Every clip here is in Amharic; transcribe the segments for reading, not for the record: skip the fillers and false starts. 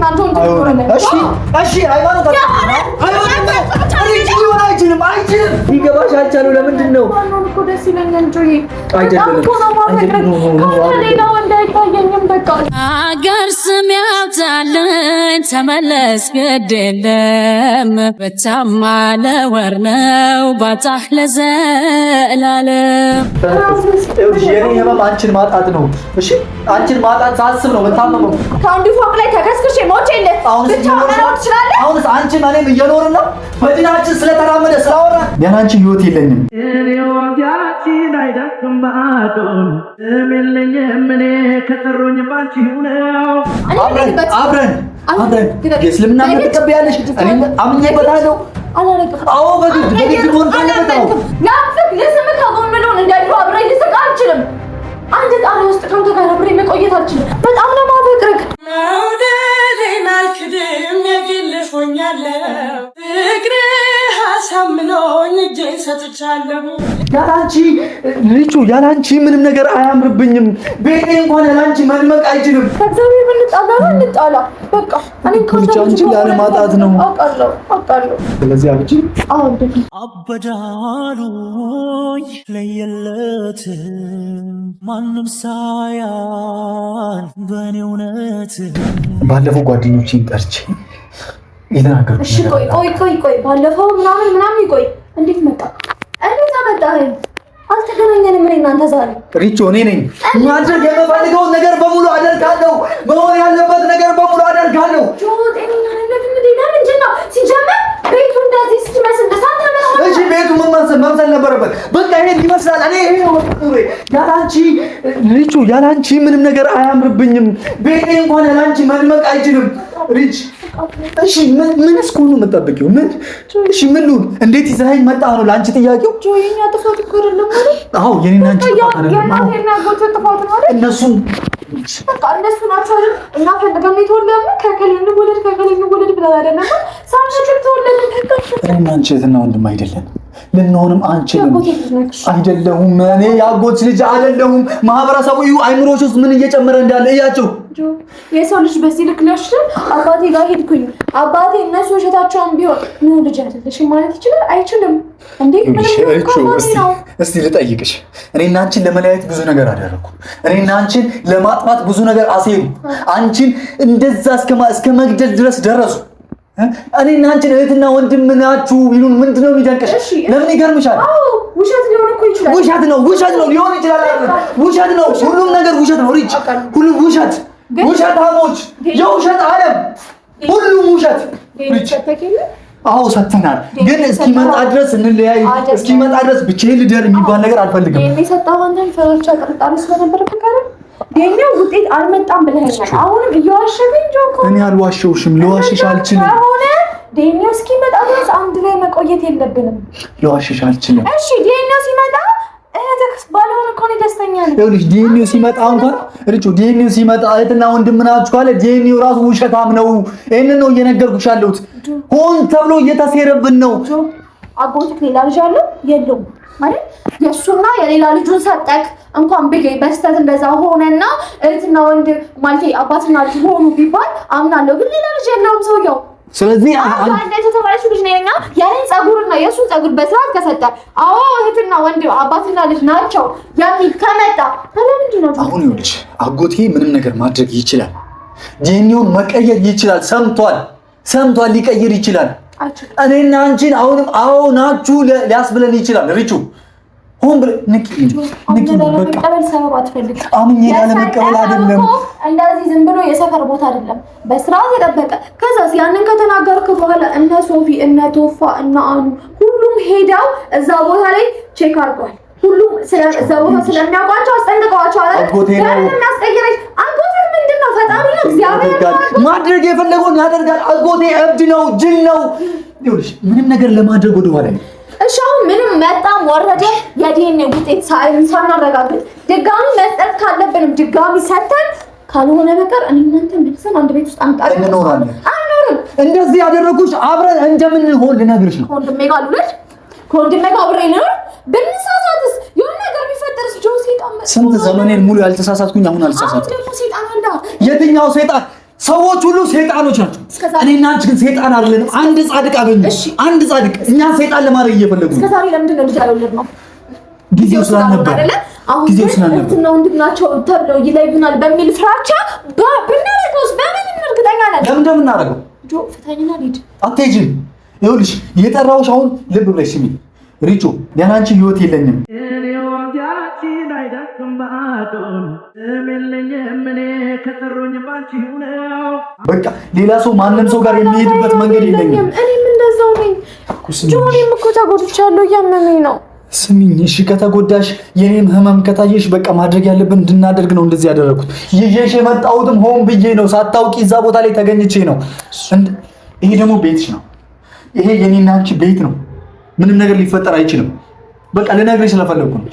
እናንተ እሺ ሃይማኖት ይገባሽ አልቻሉ ለምንድን ነው እኮ ደስ ይለኛል እንጂ አገር ስም ያውጣልኝ ተመለስ ግድ የለም በታማ ለወር ነው ባጣህ ለዘላለም የኔ ህመም አንቺን ማጣት ነው። እሺ አንቺን ማጣት ሳስብ ነው የምታመመው። ከአንዱ ፎቅ ላይ ተከስክሼ ሞቼ እንደ ብቻ መኖር ትችላለህ። አሁንስ አንቺን እኔም እየኖርን ነው በዲናችን ስለተራመደ ስላወራ ያን አንቺ ህይወት የለኝም። እኔ ወዲያችን አይደለም ባዶን እምልኝም እኔ ከጠሩኝ ባንቺ ነው አብረን የእስልምና ተቀበያለሽ እኔ አምኜበታለሁ። አዎ በግድ ሆን ካለበታው ያፍክ ለስም ከጎን ምሎን እንዳይሉ አብረን ልስቅ አልችልም። አንድ ጣራ ውስጥ ካንተ ጋር አብሬ መቆየት አልችልም። በጣም ነው ማፈቅርክ መውደዴን አልክድም የግልሽ ሆኛለሁ ፍቅር አሳምኖኝ እጄን ሰጥቻለሁ። ያላንቺ ልጁ ያላንቺ ምንም ነገር አያምርብኝም። ቤቴ እንኳን ያላንቺ መድመቅ አይችልም። ከዛሬ እንጣላ በቃ እኔ አንቺ ላለማጣት ነው አውቃለሁ። ስለዚህ አብጂ አበዳሉኝ ለየለት ማንም ሳያን በእኔ እውነት ባለፈው ጓደኞቼን ጠርቼ ይተናገርኩ። እሺ ቆይ ባለፈው ምናምን ይቆይ። እንዴት አመጣኸኝ? አልተገናኘንም። እኔ እናንተ ዛሬ ሪቾ እኔ ነኝ ማድረግ የምፈልገውን ነገር በሙሉ አደርጋለሁ። መሆን ያለበት ነገር በሙሉ አደርጋለሁ። ሲጀመር ቤቱ እንደዚህ ስትመስል እሺ ቤቱ መምሰል ነበረበት። በቃ ይሄን ይመስላል። እኔ ይሄ ነው ያላንቺ ሪቾ ያላንቺ ምንም ነገር አያምርብኝም። ቤቴ እንኳን ያላንቺ መድመቅ አይችልም። ሪች እሺ ምን እስኮኑ መጣበቂው እሺ ምን ልሁን? እንዴት ይዘኸኝ መጣ ነው ለአንቺ ጥያቄው? የኛ ጥፋት እኮ አይደለም ማለት አዎ የኔና አንቺ ጥፋት አይደለም። እነሱ ናቸው አይደል? እና ፈልገን የተወለድን ከከሌን ወለድ ብላ አይደለም ሳምሽክ ተወለድን። እኔና አንቺ እህትና ወንድም አይደለም ልንሆንም አንችልም። አይደለሁም እኔ ያጎት ልጅ አይደለሁም። ማህበረሰቡ አይምሮች ውስጥ ምን እየጨመረ እንዳለ እያቸው የሰው ልጅ በዚህ ልክ ነሽ። አባቴ ጋር ሄድኩኝ። አባቴ እነሱ ውሸታቸውን ቢሆን ነው ልጅ አይደለሽም ማለት ይችላል? አይችልም እንዴ? እስቲ ልጠይቅሽ። እኔና አንቺን ለመለያየት ብዙ ነገር አደረኩ። እኔና አንቺን ለማጥፋት ብዙ ነገር አሴሩ። አንቺን እንደዛ እስከ መግደል ድረስ ደረሱ። እኔና አንቺን እህትና ወንድም ናችሁ ይሉን ምንድነው የሚደንቅሽ? ለምን ይገርምሻል? ውሸት ሊሆን እኮ ይችላል። ውሸት ነው ሊሆን ይችላል። ውሸት ነው፣ ሁሉም ነገር ውሸት ነው። ሪች ሁሉም ውሸታሞች፣ የውሸት ዓለም ሁሉም ውሸት። ሪች አዎ ሰጥተናል፣ ግን እስኪመጣ ድረስ እንለያይ፣ እስኪመጣ ድረስ ብቻዬን ልደር የሚባል ነገር አልፈልግም። እኔ ሰጣው አንተን ፈራቻ ጥርጣሬ ስለነበረ ከካረ የኔው ውጤት አልመጣም ብለኸኛል። አሁንም እየዋሸኸኝ ጆኮ። እኔ አልዋሸሁሽም፣ ልዋሽሽ አልችልም። አሁን ዴኒዮ እስኪመጣ ድረስ አንድ ላይ መቆየት የለብንም። ልዋሽሽ አልችልም። እሺ ዴኒዮ ሲመጣ እህትህ ባልሆነ እኮ ነው ደስተኛ ነኝ። ይኸውልሽ ዴኒዮ ሲመጣ እንኳን ሪቾ ዴኒዮ ሲመጣ እህትና ወንድም ናችሁ ካለ ዴኒዮ ራሱ ውሸታም ነው። ይሄንን ነው እየነገርኩሽ ያለሁት። ሆን ተብሎ እየተሴረብን ነው። አጎትህ ሌላ ልጅ አለው የለውም ማለት የሱና የሌላ ልጁን ሰጠክ እንኳን ቢገኝ በስተት እንደዛ ሆነና እህትና ወንድ ማለት አባትና ልጅ ሆኑ ቢባል አምናለሁ። ግን ሌላ ልጅ የለውም ሰውየው። ስለዚህ አንተ ተተባለሽ ልጅ ነኝና ያንን ጸጉርና የሱን ጸጉር በስርዓት ከሰጠ አዎ እህትና ወንድ አባትና ልጅ ናቸው የሚል ከመጣ ለምንድን ነው አሁን ይኸውልሽ አጎቴ ምንም ነገር ማድረግ ይችላል። ጄኒውን መቀየር ይችላል። ሰምቷል ሊቀይር ይችላል። እኔና አንቺን አሁንም አዎ ናችሁ ሊያስብለን ይችላል። ሪቹ ሆን ብለህ ንቂ በቃ ሰበብ አትፈልግ። አምኜ ለመቀበል አይደለም። እንደዚህ ዝም ብሎ የሰፈር ቦታ አይደለም፣ በስርዓት የጠበቀ ከዛስ ያንን ከተናገርክ በኋላ እነ ሶፊ እነ ቶፋ እነ አኑ ሁሉም ሄደው እዛ ቦታ ላይ ቼክ አድርገዋል። ሁሉም እዛ ቦታ ስለሚያውቋቸው አስጠንቅቀዋቸዋል አይደል? አጎቴ ምንድን ነው? ፈጣሪ ነው እግዚአብሔር ማድረግ የፈለገውን ያደርጋል። አጎቴ እብድ ነው፣ ጅል ነው። ይኸውልሽ ምንም ነገር ለማድረግ ወደኋላ እሺ አሁን ምንም መጣም ወረደ የዲኤንኤ ውጤት ሳናረጋግጥ ድጋሚ መስጠት ካለብንም ድጋሚ ሰተን ካልሆነ በቀር እኔ እናንተ መልሰን አንድ ቤት ውስጥ እንኖራለን። እንደዚህ ያደረጉሽ አብረን እንደምንሆን ልነግርሽ ነው። ከወንድሜ ጋር ልውለድ፣ ከወንድሜ ጋር አብሬ ልኖር። ብንሳሳትስ የሆነ ነገር ቢፈጠርስ? ጆ ሴጣን ስንት ዘመኔን ሙሉ ያልተሳሳትኩኝ አሁን አልተሳሳትኩም። ደግሞ ሴጣን አለ። የትኛው ሴጣን? ሰዎች ሁሉ ሰይጣኖች ናቸው። እኔና አንቺ ግን ሰይጣን አይደለንም። አንድ ጻድቅ አገኘ። አንድ ጻድቅ እኛ ሰይጣን ለማድረግ እየፈለጉ ነው። እስከዛሬ ለምንድን ነው ልጅ ያልወለድነው? ጊዜው ስላልነበር አይደለ? አሁን ግን ወንድናቸው ተብለው ይለዩናል በሚል ፍራቻ ብናረገውስ በምን እርግጠኛ ነን? ለምን እንደምናረገው ጆ ፍታኝና ልጅ አትሄጂም። ይኸውልሽ የጠራሁሽ አሁን ልብ ብለሽ ስሚ ሪቾ፣ ያለ አንቺ ህይወት የለኝም። በቃ ሌላ ሰው ማንም ሰው ጋር የሚሄድበት መንገድ የለኝም። እኔም እንደዛው ነኝ ጆ። እኔም እኮ ተጎድቻለሁ፣ እያመመኝ ነው። ስሚኝ እሺ፣ ከተጎዳሽ የኔም ህመም ከታየሽ በቃ ማድረግ ያለብን እንድናደርግ ነው እንደዚህ ያደረኩት። ይዤሽ የመጣሁትም ሆን ብዬ ነው፣ ሳታውቂ እዛ ቦታ ላይ ተገኝቼ ነው። ይሄ ደግሞ ቤትሽ ነው። ይሄ የኔና አንቺ ቤት ነው። ምንም ነገር ሊፈጠር አይችልም። በቃ ልነግርሽ ስለፈለኩ ነው።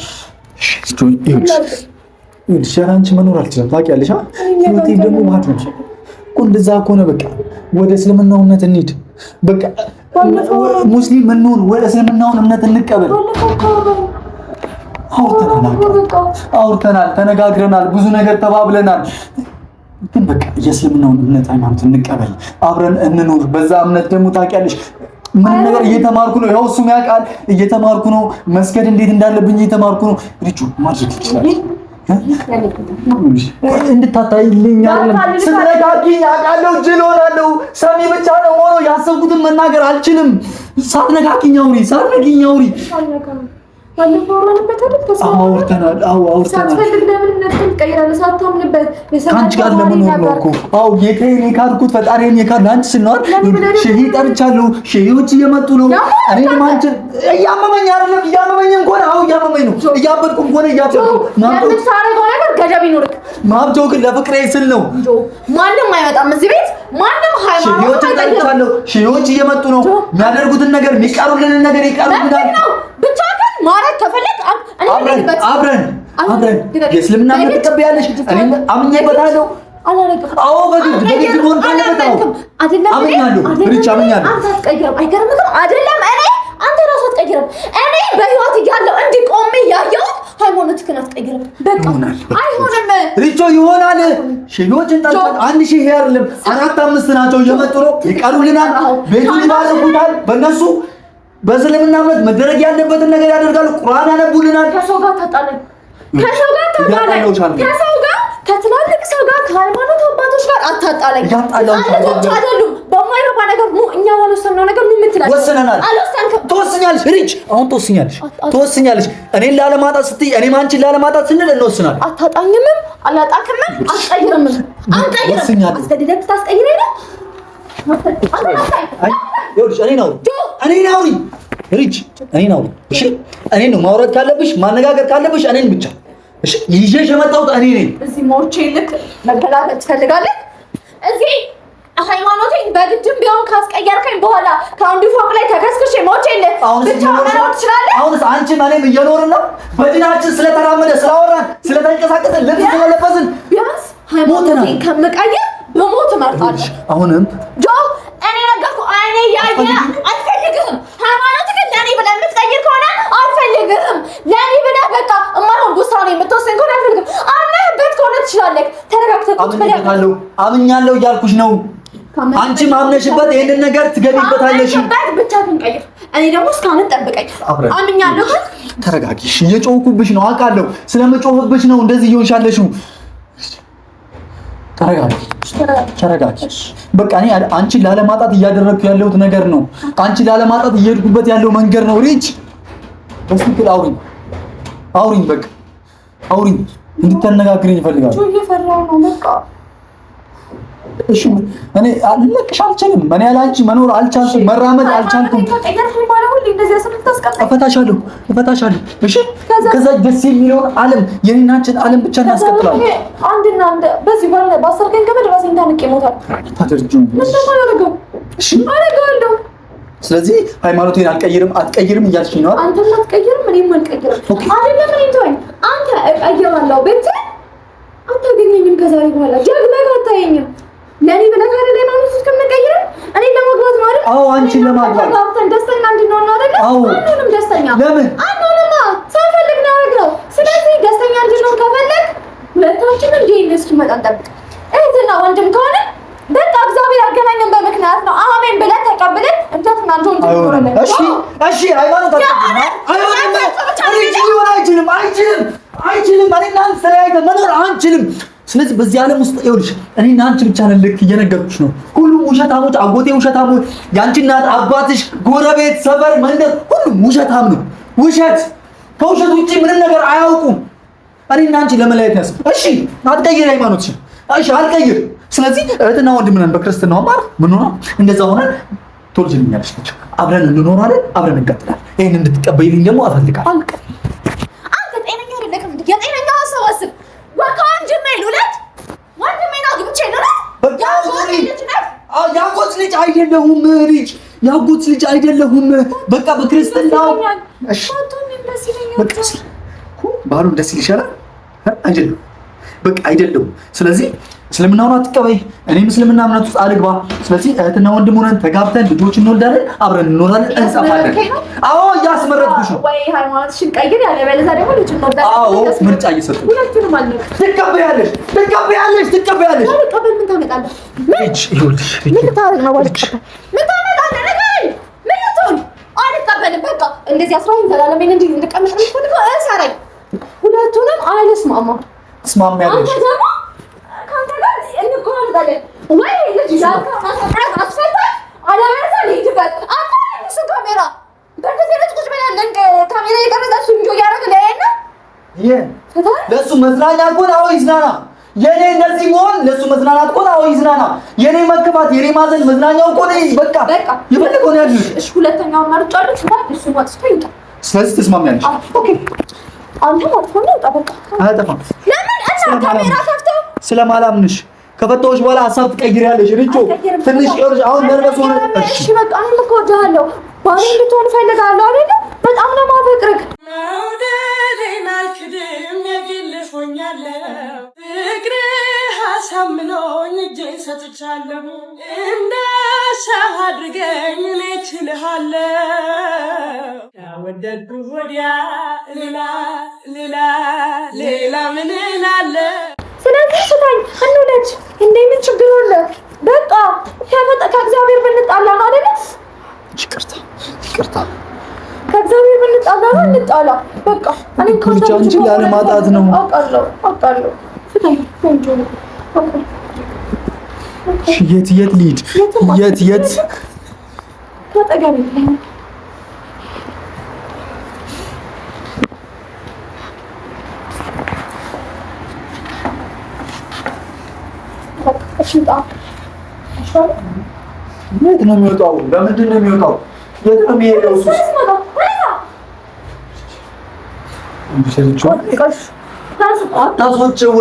ይኸውልሽ አንቺ መኖር አልችልም፣ ታውቂያለሽ። ህይወቴ ደግሞ ማለት ነው እኮ እንደዛ ከሆነ በቃ ወደ እስልምናው እምነት እንሂድ። በቃ ሙስሊም እንሁን፣ ወደ እስልምናው እምነት እንቀበል። አውርተናል፣ ተነጋግረናል፣ ብዙ ነገር ተባብለናል። ግን በቃ የእስልምናውን እምነት ሃይማኖት እንቀበል፣ አብረን እንኑር። በዛ እምነት ደግሞ ታውቂያለሽ ምን ነገር እየተማርኩ ነው። ያው እሱም ያውቃል፣ እየተማርኩ ነው። መስገድ እንዴት እንዳለብኝ እየተማርኩ ነው። ሪቹ ማድረግ ይችላል እንድታታይልኝ አይደለም። ስለጋጊ ያውቃለሁ፣ ጅል ሆናለሁ። ሰሚ ብቻ ነው ሆኖ ያሰብኩትን መናገር አልችልም። ሳትነካኪኝ አውሪ፣ ሳትነኪኝ አውሪ። አውርተናል። ከአንቺ ጋር ለመኖር ነው እኮ። አዎ ጌታዬን የካድኩት ፈጣሪዬን የካድኩት ለአንቺ ስል ነው አይደል? ሼህ ጠርቻለሁ፣ ሼሆች እየመጡ ነው። እኔም አንቺ እያመመኝ አይደለም፣ እያመመኝም ከሆነ አዎ እያመመኝ ነው፣ እያበድኩም ከሆነ እያበድኩ ማብተው ግን ለፍቅሬ ስል ነው። ማንም አይመጣም እዚህ ቤት፣ ማንም ሃይማኖት ጠርቻለሁ፣ ሼሆች እየመጡ ነው። የሚያደርጉትን ነገር የሚቀሩልንን ነገር ይቀሩልናል። ብቻ ግን ማረግ ከፈለክ አብረን የእስልምና እምነት ትቀበያለሽ። እኔም አምኜበታለሁ። አዎ በግድ መሆን ካለበት አምኛለሁ። ብቻ አምኛለሁ። አንተ አትቀይርም። አይገርምም? አይደለም እኔ አንተ ራስህ አትቀይርም። እኔ በህይወት እያለሁ እንዲቆም ያየሁት ሃይማኖትህን አትቀይርም። በቃ አይሆንም። ሪቾ ይሆናል። ሼሆችን ጠርተን 1000 አይደለም 4-5 ናቸው እየመጡ ነው። ይቀሩልናል፣ ቤቱን ይባርኩታል። በእነሱ በእስልምና እምነት መደረግ ያለበትን ነገር ያደርጋሉ። ቁርአን ያነቡልናል። ከሰው ጋር ታጣለኝ፣ ከሰው ጋር ከትላልቅ ሰው ጋር ከሃይማኖት አባቶች ጋር አታጣለኝ። ልጆች አይደሉም። በማይረባ ነገር እኛ ባልወሰንነው ነገር ምን ትላለህ? ወስነናል። አልወሰንክም። ትወስኛለሽ ሪች፣ አሁን ትወስኛለሽ። እኔን ላለማጣት ስትይ እኔም አንቺን ላለማጣት ስንል እንወስናለን። አታጣኝምም፣ አላጣክምም፣ አትቀይርምም። አንቀይርም። አስገድደህ ታስቀይረኝ ነው። እኔን አውሪ ሪች፣ እኔን አውሪ። እሺ እኔን ነው ማውራት ካለብሽ፣ ማነጋገር ካለብሽ እኔን ብቻ። እሺ ይዤሽ የመጣሁት እኔ ነኝ። እዚህ ሞቼ ልክ መገላገል ትፈልጋለህ? እዚህ ሃይማኖቴን በግድም ቢሆን ካስቀየርከኝ በኋላ ከአንዱ ፎቅ ላይ ተከስክሼ ሞቼ ልክ ብቻ መኖር ትችላለህ? አሁንስ አንቺም እኔም እየኖርን ነው። በዲናችን ስለተራመደ ስላወራን ስለተንቀሳቀሰ ልብስ ስለለበስን ቢያንስ ሃይማኖቴን ከምቀይር በሞት እመርጣለሁ። አሁንም ጆ እኔ ነገርኩህ። እኔ ያየ አልፈልግህም። ሃይማኖትህን ለእኔ ብለህ የምትቀይር ከሆነ አልፈልግህም። ለእኔ ብለህ በቃ የማይሆን ውሳኔ የምትወስን ከሆነ አልፈልግህም። አምነህበት ከሆነ ትችላለህ። ተረጋግተህ ቁጭ ብለህ አምኛለሁ እያልኩሽ ነው። አንቺም አምነሽበት ይሄንን ነገር ትገቢበታለሽ። ብቻ ግን ቀይር። እኔ ደግሞ እስካሁን ጠብቀኝ። አምኛለሁ። ተረጋጊ። እየጮህኩብሽ ነው አውቃለሁ። ስለምጮህብሽ ነው እንደዚህ እየሆንሻለሽው። ተረጋጊ። በቃ እኔ አንቺን ላለማጣት እያደረግኩ ያለሁት ነገር ነው። አንቺን ላለማጣት እየሄድኩበት ያለው መንገድ ነው። ሪች በስልክ አውሪኝ፣ በቃ አውሪኝ። እንድትነጋግሪኝ እፈልጋለሁ። እየፈራሁ ነው። በቃ እሺ፣ እኔ ልለቅሽ አልችልም። እኔ ያለ አንቺ መኖር አልቻልኩም፣ መራመድ አልቻልኩም። እፈታሻለሁ። እሺ፣ ከዛ ደስ የሚለውን ዓለም የኔናችን ዓለም ብቻ እናስቀጥላለን። አንድና አንድ በዚህ ባለ ባሰርገን ገመድ ራሴን ታንቄ ሞታል። ታደርጁ እሺ፣ አረጋለሁ። ስለዚህ ሃይማኖቴን አትቀይርም እያልሽኝ ነው? አንተም አትቀይርም፣ እኔም አልቀይርም። አይደለም እኔ ተወኝ። አንተ እቀይራለሁ ቤት አታገኘኝም። ከዛሬ በኋላ ጀግና አታየኝም። ለኔ ብለህ አይደል ሃይማኖት እስከምንቀይር እኔ ለማግባት ነው አይደል? አዎ አንቺን ለማግባት ጋብተን ደስተኛ እንድንሆን ነው አይደል? አዎ አንዱንም ደስተኛ ለምን አንዱንማ ሳይፈልግ ነው ያደረገው። ስለዚህ ደስተኛ እንድንሆን ከፈለግ ሁለታችንም እንደ እስኪመጣ እንጠብቅ። እህትና ወንድም ከሆነ አንተ ወንድ ነው። እሺ ሃይማኖት አይችልም። እኔና አንተ ተለያይተን መኖር አንችልም። ስለዚህ በዚህ ዓለም ውስጥ ይኸውልሽ እኔና አንቺ ብቻ ነን። ልክ እየነገርኩሽ ነው። ሁሉም ውሸታሞች፣ አጎቴ ውሸታሞች፣ ያንቺ እናት፣ አባትሽ፣ ጎረቤት፣ ሰፈር፣ መንደር ሁሉም ውሸታም ነው። ውሸት ከውሸት ውጪ ምንም ነገር አያውቁም። እኔና አንቺ ለመለያየት ያስ እሺ አትቀይር ሃይማኖትሽን። እሺ አልቀይር። ስለዚህ እህትና ወንድም ነን በክርስትናው ማለት ምን ሆነ እንደዛ ሆነ ትወልጂልኛለሽ ልጅ አብረን እንኖራለን፣ አብረን እንቀጥላለን። ይሄን እንድትቀበይልኝ ደግሞ እፈልጋለሁ። አንተ ጤነኛ አይደለም እንዴ? የጤነኛ ሀሳብ አስብ። በቃ ወንድሜ ነው ግብቼ ነው። ያጎት ልጅ አይደለሁም ልጅ ያጎት ልጅ አይደለሁም። በቃ በክርስትናው እሺ ባሉ ደስ ይልሻል አይደለም? በቃ አይደለም። ስለዚህ እስልምናውን አትቀበይ፣ እኔም እስልምና እምነት ውስጥ አልግባ። ስለዚህ እህትና ወንድም ሆነን ተጋብተን ልጆች እንወልዳለን፣ አብረን እንኖራለን፣ እንጸፋለን። አዎ እያስመረጥኩሽ ነው። ወይ ሃይማኖትሽን ቀይር፣ ያለበለዚያ ደግሞ ልጅ እንወልዳለን። አዎ ምርጫ እየሰጠሁ ሁለቱንም አለ። ትቀበያለሽ። ቀበል ምን ታመጣለህ? ልጅ ይኸውልሽ ምን ታረግ ነው ማለት ምን ታመጣለህ? ነገር ምን ልትሆን አልቀበልም። በቃ እንደዚህ አስራውን ዘላለም እንዴ እንድቀመጥ ነው ፈልገው እሰራኝ። ሁለቱንም አይልስማማ ትስማሚያለሽ? አንተ ደግሞ ካንተ ጋር እንቆራረጣለን ወይ ልጅ ዛካ ማስፈራት አስፈታ አለበለዚያ ልጅበት አንተ እሱ ካሜራ በእንደዚህ አይነት ቁጭ ብለን ካሜራ የቀረጸ እንጆ ያደረገ ለያና ለሱ መዝናኛ ከሆነ አዎ ይዝናና። የኔ እንደዚህ መሆን ለሱ መዝናናት ከሆነ አዎ ይዝናና። የኔ መከፋት የኔ ማዘን መዝናኛው ከሆነ በቃ ይፈልገው ነው ያድርሽ። እሺ ሁለተኛውን መርጫለሁ። እሱ ወጥቶ ይውጣ። ስለዚህ ትስማሚያለሽ? ኦኬ አንተ ወጥቶ ነው ይውጣ። በቃ አያጠፋም። ለምን እና ካሜራ ከፍተው ስለማላምንሽ ከፈተውሽ በኋላ ሀሳብ ትቀይሪያለሽ። ሪቾ ትንሽ ይወርሽ አሁን ነርበስ ሆነ። እሺ በቃ እኔ እኮ እወድሃለሁ፣ ባሌ እንድትሆን እፈልጋለሁ አይደል? በጣም ነው የማፈቅርህ። መውደዴን አልክድም፣ የግል ሆኛለሁ። ፍቅርህ አሳምኖኝ እጄን ሰጥቻለሁ። እንደ ሰው አድርገኝ እኔ እችልሃለሁ። ከወደድኩህ ወዲያ ሌላ ምን እላለሁ? ስለዚህ ስታኝ እንውለድ። እንዴ ምን ችግር አለ? በቃ ከእግዚአብሔር ብንጣላ ነው አይደል? ይቅርታ ከእግዚአብሔር ብንጣላ ነው እንጣላ። በቃ እኔ አንቺ ላለማጣት ነው። አውቃለሁ። ስታኝ ቆንጆ ነው። የት ልሂድ? የት ተጠጋቢ የት ነው የሚወጣው? ለምንድን ነው የሚወጣው? የት ነው የሚሄደው? አታስወጪው።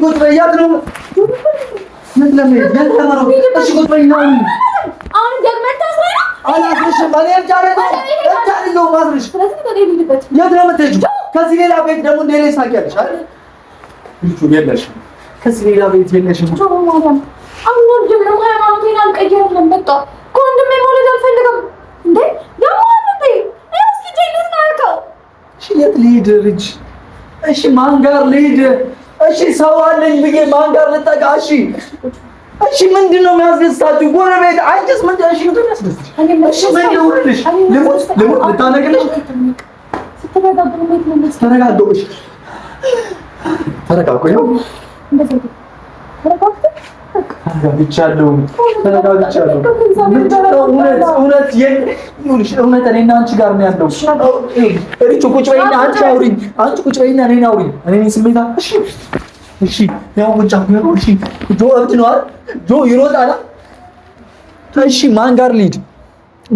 ቁጭ በይ። የት ነው ከዚህ ሌላ ቤት ደግሞ እንደ ሌላ ሳቂያለሽ አይደል? ልጁ የለሽም። ከዚህ ሌላ ቤት የለሽም። አሁን ደግሞ ሃይማኖቴን አልቀየርም። በቃ ከወንድሜ መውለድ አልፈልግም። እንዴ ያማንዴ እስኪ ጀልስ ናርከው። እሺ የት ልሂድ ልጅ? እሺ ማን ጋር ልሂድ? እሺ ሰው አለኝ ብዬ ማን ጋር ልጠጋ? እሺ ምንድን ነው የሚያስደስታችሁ? ጎረቤት አንቺስ ምን እሺ ምንድን ነው የሚያስደስትሽ? እሺ ምን ይሁንልሽ? ልሙት ልታነግልሽ? ተረጋግጠሽ ተረጋግጠሽ እውነት እኔና አንቺ ጋር ነው ያለው። ሪቾ ቁጭ በይና አንቺ አውሪኝ። አንቺ ቁጭ በይና እኔን አውሪኝ። እኔ ስሜታ እሺ ያው ቁጭ አብሮ እሺ ጆ እብድ ነው አይደል? ጆ ይሮጣል። እሺ ማን ጋር ልሂድ?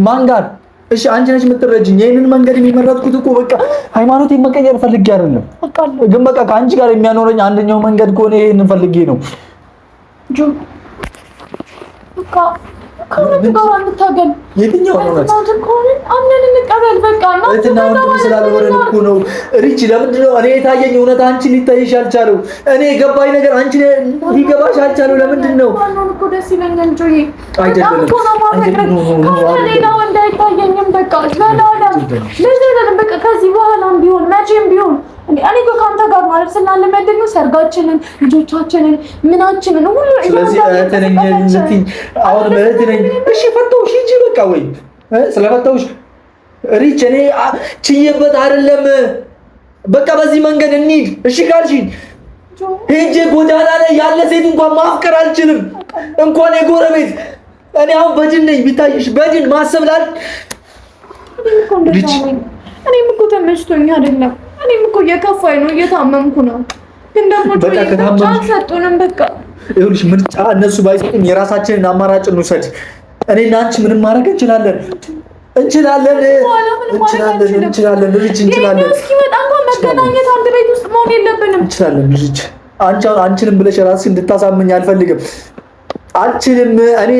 ማን ጋር? እሺ አንቺ ነሽ የምትረጂኝ። ይሄንን መንገድ የሚመረጥኩት እኮ በቃ ሃይማኖቴን መቀየር ፈልጌ አይደለም፣ ግን በቃ ከአንቺ ጋር የሚያኖረኝ አንደኛው መንገድ ከሆነ ይሄንን ፈልጌ ነው። ጆ በቃ ከእውነቱ ጋር እንታገል። የትኛው ነው እውነት? አምነን እንቀበል በቃ። እህትና ወንድም ስላልሆነን እኮ ነው። ሪች ለምንድን ነው እኔ የታየኝ እውነት አንቺ ሊታይሽ አልቻለው? እኔ የገባኝ ነገር አንቺ ሊገባሽ አልቻለው? ለምንድን ነው? እኮ ደስ ይለኛል ጆዬ። አይደለም ሌላ ወንድ አይታየኝም በቃ። ለዘላለም በቃ ከዚህ በኋላም ቢሆን መቼም ቢሆን እኔ እኮ ከአንተ ጋር ማለት ስላለመድን ነው ሰርጋችንን፣ ልጆቻችንን፣ ምናችንን ሁሉ። ስለዚህ እህት ነኝ ልትይኝ አሁን እህት ነኝ። እሺ ፈተውሽ እንጂ በቃ ወይ ስለፈተውሽ ሪች እኔ ችዬበት አይደለም። በቃ በዚህ መንገድ እንሂድ እሺ ካልሽኝ ሄጄ ጎዳና ላይ ያለ ሴት እንኳን ማፍቀር አልችልም፣ እንኳን የጎረቤት። እኔ አሁን በድን ነኝ ቢታይሽ፣ በድን ማሰብ ላል እኔም እኮ ተመችቶኝ አይደለም። እኔም እኮ እየከፋኝ ነው፣ እየታመምኩ ነው። ግን ደግሞ ምርጫ አልሰጡንም። በቃ ይኸውልሽ ምርጫ እነሱ ባይሰጡን የራሳችንን አማራጭ እንውሰድ። እኔና አንቺ ምንም ማድረግ እንችላለን። እስኪመጣ እንኳን መገናኘት አንድ ቤት ውስጥ መሆን የለብንም። እንችላለን ልጅ። አንቺንም ብለሽ ራስሽ እንድታሳምኝ አልፈልግም። አልችልም። እኔ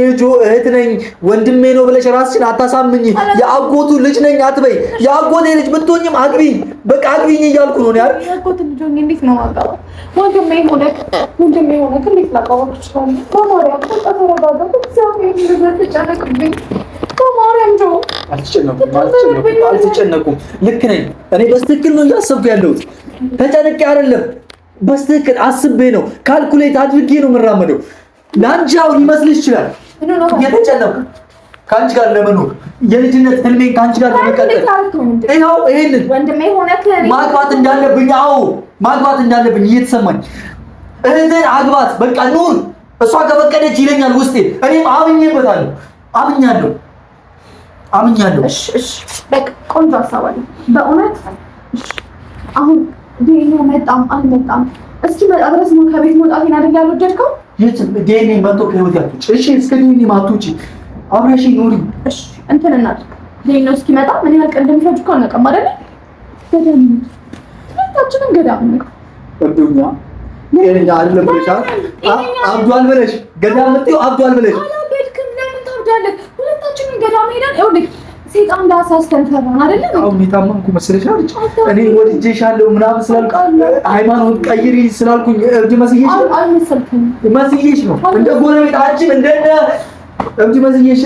እህት ነኝ ወንድሜ ነው ብለሽ ራስሽን አታሳምኝ። የአጎቱ ልጅ ነኝ አትበይ። የአጎቴ ልጅ ብትሆኝም አግቢኝ፣ በቃ አግቢኝ እያልኩ ነው ያል። የአጎቱ ልጅ ሆኜ እንዴት ነው ማውቀው? ወንድሜ ሆነ እንዴት ላውቀው እችላለሁ? በማርያም ተረጋጋ። እግዚአብሔር ይመስገን። በማርያም ጆ አልተጨነቁም። ልክ ነኝ እኔ በስትክክል ነው እያሰብኩ ያለሁት። ተጨንቄ አይደለም፣ በስትክክል አስቤ ነው፣ ካልኩሌት አድርጌ ነው የምራመደው። ለአንቺ አሁን ሊመስልሽ ይችላል እየተጨነቁ ከአንቺ ጋር ለመኖር የልጅነት ህልሜን ከአንቺ ጋር ለመቀጠል ይኸው ይሄንን ማግባት እንዳለብኝ ማግባት እንዳለብኝ እየተሰማኝ እህትን አግባት በቃ ኑር እሷ ከፈቀደች ይለኛል ውስጤ። እኔም አምኛለሁ። እሺ በቃ ቆንጆ ሀሳብ አለ በእውነት። እሺ አሁን ዴኒ መጣም አልመጣም እስኪ መጣ ድረስ ነው ከቤት መውጣቴን አይደል ያልወደድከው? ዴኒ መጥቶ ከህይወት ያትውጪ። እሺ እስከ ዴኒ ማትውጪ አብረሽ ኑሪ። እሺ እንትን እናድርግ። ዴኒ ነው እስኪመጣ ምን ያህል ቀን እንደሚፈጅ እኮ አናውቅም አይደል? ሁለታችንም ገዳም ነው እብዱኛ ጤነኛ አይደለም ብለሻል። አብዷል ብለሽ ገዳም መጥተው አብዷል ብለሽ አላበድክም። ለምን ታብዳለህ? ሁለታችንም ገዳም ሄደን ይኸውልህ ሴጣን እንዳሳስተን ፈራን አይደል? አሁን የታመምኩ መስለሻል? እኔ ወድጄሻለሁ ምናምን ስላልኩ ሃይማኖት ቀይሪ ስላልኩኝ እብድ መስዬሽ አልመሰልክም። መስዬሽ ነው እንደ ጎረቤት አንቺም እንደነ እብድ መስዬሽ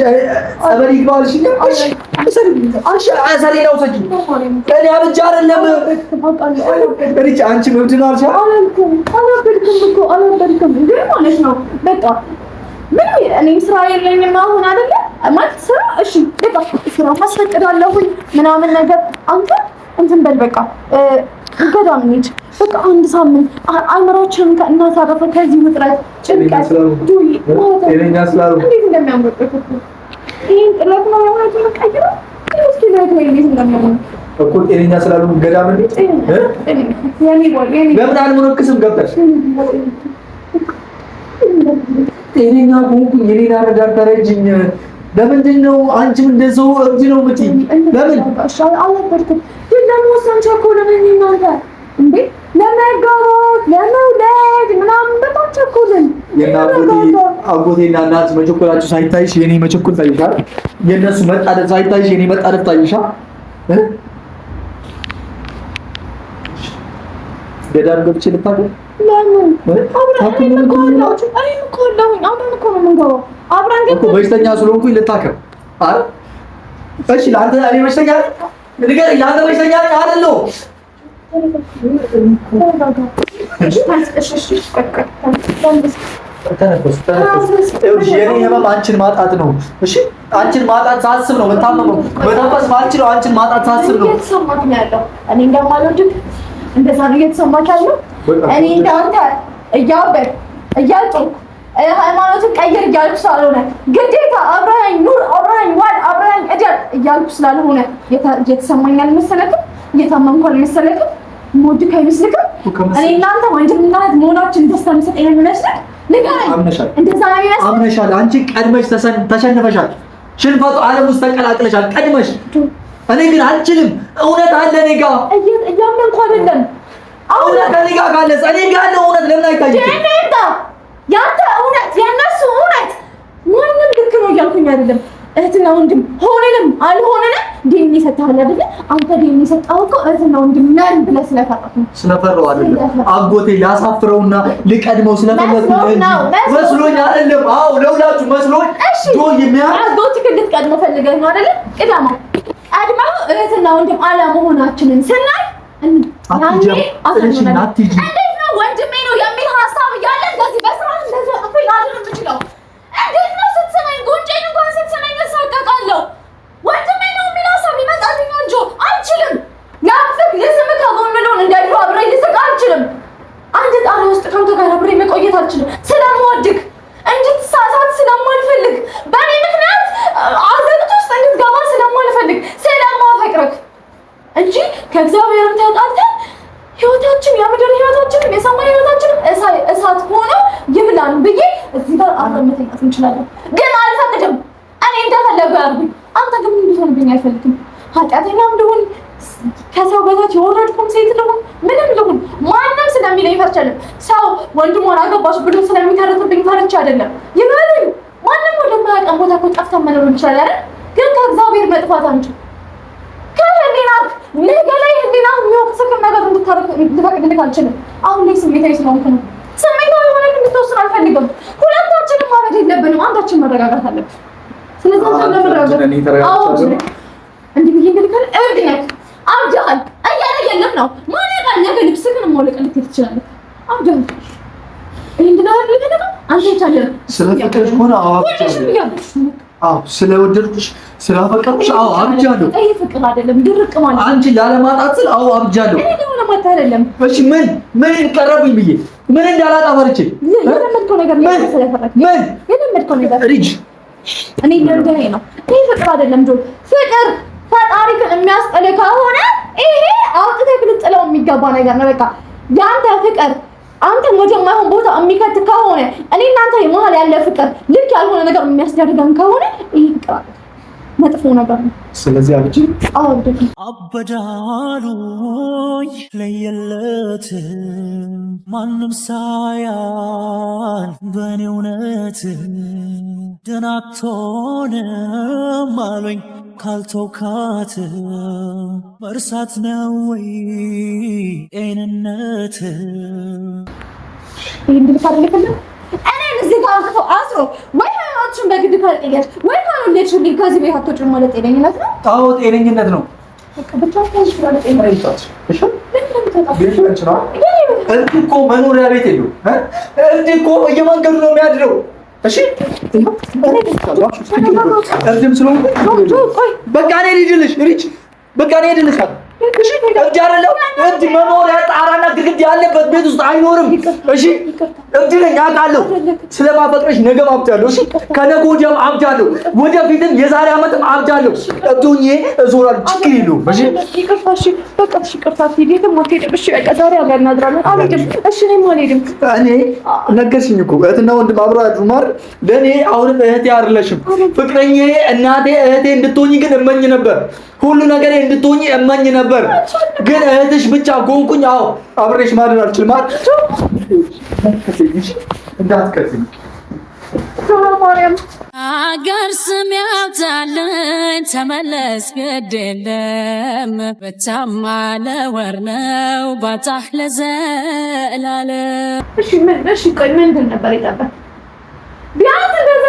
ጸበል ይግባልሽ። እሺ አሰሪናው ሰጂ እኔ አብጃ አይደለም እሪች አንቺ እብድ ነው አልሻ አላበድክም እንዴ ማለት ነው። በቃ ምን እኔ ስራ የለኝም አሁን አይደለ ማለት ስራ። እሺ በቃ ስራ ማስፈቀዳለሁኝ ምናምን ነገር አንተ እንትን በል በቃ ገዳም እንሂድ በቃ አንድ ሳምንት አይምሮችን እናሳረፈ ከዚህ ውጥረት ጭንቀት ዱይ ጤነኛ ስላሉ እንዴት እንደሚያምርበት ይሄን ጥለት ነው የሆነው የምቀይረው እስኪ ለምን እንዴት እንደሚያምር እኮ ጤነኛ ስላሉ ገዳም እንሂድ ለምን አልሞነክስም ገብተሽ ጤነኛ ሆንኩኝ የኔን አረዳር ተረጅኝ። ለምንድን ነው አንቺም እንደሰው እብድ ነው የምትይኝ? ለምን አልነበርኩም ግን ለመወሰን ቸኮልን እናንተ እንዴ ለመጋባት ለመውለድ ምናምን በጣም ቸኮልን። አጎቴና እናት መቸኮላችሁ ሳይታይሽ የኔ መቸኮል ታይሻል። የእነሱ መጣደፍ ሳይታይሽ የኔ መጣደፍ ታይሻል። ገዳም ገብቼ ልታገል ለምን አብረን በሽተኛ ስለሆንኩኝ ልታከም አይደል? እሺ ለአንተ እኔ በሽተኛ ንገረኝ። ለአንተ በሽተኛ አይደለሁ። የኔ ህመም አንቺን ማጣት ነው። እሺ አንቺን ማጣት ሳስብ ነው የምታመመው። መተንፈስ ማልችለው አንቺን ማጣት ሳስብ ነው። እየተሰማክ ነው ያለው። እኔ እንደማልወድቅ እንደዛ ነው እየተሰማክ ያለው። እኔ እንዳንተ እያበድ እያጮክ ሃይማኖትን ቀይር እያልኩ ስላልሆነ ግዴታ አብረኸኝ ኑር አብረኸኝ ዋል አብረኸኝ እደር እያልኩ ስላልሆነ እየተሰማኝ አልመሰለክም? እየታመምኩ አልመሰለክም? የምወድክ አይመስልክም? እኔ እናንተ ወንድምና እህት መሆናችን ደስታ የሚሰጠኝ የሚመስልህ ንገረኝ። እንደዛ ነው የሚመስልህ? አምነሻል። አንቺ ቀድመሽ ተሸንፈሻል። ሽንፈቱ ዓለም ውስጥ ተቀላቅለሻል ቀድመሽ። እኔ ግን አልችልም። እውነት አለ እኔ ጋር እያመንኩ አይደለም። እውነት ከእኔ ጋር ካለ እኔ ጋር ያለው እውነት ለምን አይታይም? ያንተ እውነት የእነሱ እውነት ማንም ልክ ነው እያልኩኝ አይደለም። እህትና ወንድም ሆነንም አልሆነንም ዲኤንኤ ሰጥተሃል አይደለ? አንተ ዲኤንኤ ሰጥተኸው እኮ እህትና ወንድም ነን ብለህ ስለፈራህ ነው። ስለፈራሁ አይደለም አጎቴ ላሳፍረውና ልቀድመው ስለፈለኩ መስሎኝ አይደለም። አዎ ለሁላችሁ መስሎኝ አጎትህ እንድትቀድመው ፈልገህ ነው አይደለ? ቅደመው። ቀድመው እህትና ወንድም አለመሆናችንን ስናይ እንዴት ነው ወንድሜ ነው የሚል ሀሳብ እያለ እንደዚህ በስርዓት እንደዚህ አፍል አድርግ የምችለው? እንዴት ነው ስትሰማኝ ጉንጬን እንኳን ስትሰማኝ እሳቀቃለሁ። ወንድሜ ነው የሚል ሀሳብ ይመጣልኛል እንጂ አልችልም። ያፍክ ልስም ከጎን ልሆን እንደ ድሮ አብሬ ልስቅ አልችልም። አንድ ጣሪያ ውስጥ ከአንተ ጋር አብሬ መቆየት አልችልም። ስለምወድቅ እንድትሳሳት ስለማልፈልግ በእኔ ምክንያት አዘቅት ውስጥ እንድትገባ ስለማልፈልግ ስለማፈቅርክ እንጂ ከእግዚአብሔርም ተጣልተን ህይወታችን የምድር ህይወታችን የሰማይ ህይወታችን እሳት ሆኖ ይብላን ብዬ እዚህ ጋር አረመተኛት እንችላለን። ግን አልፈቅድም። እኔ እንደፈለጉ ያርጉኝ። አንተ ግን እንድትሆንብኝ አይፈልግም። ኃጢአተኛም ልሁን ከሰው በታች የወረድኩም ሴት ልሁን ምንም ልሁን ማንም ስለሚለኝ ፈርቻለሁ። ሰው ወንድሟን አገባሽ ብሎ ስለሚተርትብኝ ፈርቻ አይደለም። ይበልኝ ማንም ወደማያውቀን ቦታ እኮ ጠፍተን መኖር እንችላለን አይደል? ግን ከእግዚአብሔር መጥፋት አንቺ ከህሊና ነገ ላይ ህሊና የሚወቅስክም ነገር ልፈቅድልህ አልችልም። አሁን ላይ ስሜታዊ ስለሆንክ ነው። ስሜታዊ ሆነህ እንድትወስን አልፈልግም። ሁለታችንም ማድረግ የለብንም። አንዳችን መረጋጋት አለብን። ስለዚህ እንዲህ ብዬ እንግዲህ እብድ ነህ አብደሃል እያለ የለም ነው ማለቃ ነገ ልብስህን ማውለቅ ልትሄድ ትችላለህ። አብደሃል ይህ እንድናደርግ አንተ ይቻላል ስለፈቀድሽ ሆነ አዎ ስለወደድኩሽ ስላፈቀርኩሽ አዎ አብጃለሁ። ይሄ ፍቅር አይደለም ድርቅ ማለት አንቺ ላለማጣት ስል አዎ አብጃለሁ። እኔ ደግሞ ለማጣት አይደለም። እሺ ምን ቀረብኝ ብዬ ምን እንዳላጣ ፈርቼ የለመድከው ነገር ነው ስለፈረክ ምን የለመድከው ነገር ሪጅ እኔ ለምደኔ ነው። ይሄ ፍቅር አይደለም ጆ ፍቅር ፈጣሪን የሚያስጠላ ከሆነ ይሄ አውጥተህ ልጥለው የሚገባ ነገር ነው። በቃ ያንተ ፍቅር አንተ ወደማይሆን ቦታ የሚከት ከሆነ እኔ እናንተ የመሀል ያለ ፍቅር ልክ ያልሆነ ነገር የሚያስደርገን ከሆነ ይሄ ፍቅር መጥፎ ነገር ነው። ስለዚህ አብጂ አበዳሉኝ ለየለት ማንም ሳያል በእኔ እውነት ደህና አትሆንም አሉኝ ካልተውካት መርሳት ነው ወይ ጤንነት? ይሄን ልፈልግ እኔን እዚህ ጋር አውጥቶ አስሮ ወይ ሃይማኖትሽን በግድ ካልጠየቅሽ ወይ ካልወለድሽልኝ ከዚህ ቤት አትወጪም ማለት ጤነኝነት ነው? አዎ ጤነኝነት ነው። እዚህ እኮ መኖሪያ ቤት የለውም። እዚህ እኮ በየመንገዱ ነው የሚያድረው። እሺ እርድም ስለሆነ በቃ እኔ ልጅልሽ ሪች በቃ እኔ ልልሻለሁ። እሺ እብድ አይደለም። እብድ መኖሪያ ጣራና ግድግዳ ያለበት ቤት ውስጥ አይኖርም። እሺ እብድ ነኝ አውቃለሁ። ስለማፈቅረሽ ነገም አብዳለሁ። እሺ ከነገ ወዲያም አብዳለሁ። ወደፊትም የዛሬ ዓመትም አብዳለሁ። እብዱኝ እዞራለሁ። ችግር የለውም። እሺ ይቅርታ። እሺ በቃ እሺ ይቅርታ። ሂደትም አትሄድም። እሺ በቃ ዛሬ አብረን እናድራለን። አልሄድም። እሺ እኔም አልሄድም። እኔ ነገርሽኝ እኮ እህትና ወንድም አብረው ያድሩ ማር ለእኔ አሁንም እህቴ አይደለሽም። ፍቅረኛዬ፣ እናቴ፣ እህቴ እንድትሆኚ ግን እመኝ ነበር። ሁሉ ነገር እንድትሆኚ እመኝ ነበር። ግን እህትሽ ብቻ ጎንኩኝ። አዎ አብሬሽ ማድረግ አልችልም። እንዳትከትኝ አገር ስም ያብዛልኝ ተመለስ ግድ የለም በታማ ለወር ነው ባታህ ለዘላለም። እሺ ቆይ ምንድን ነበር የጠበቅ ቢያንስ እንደዛ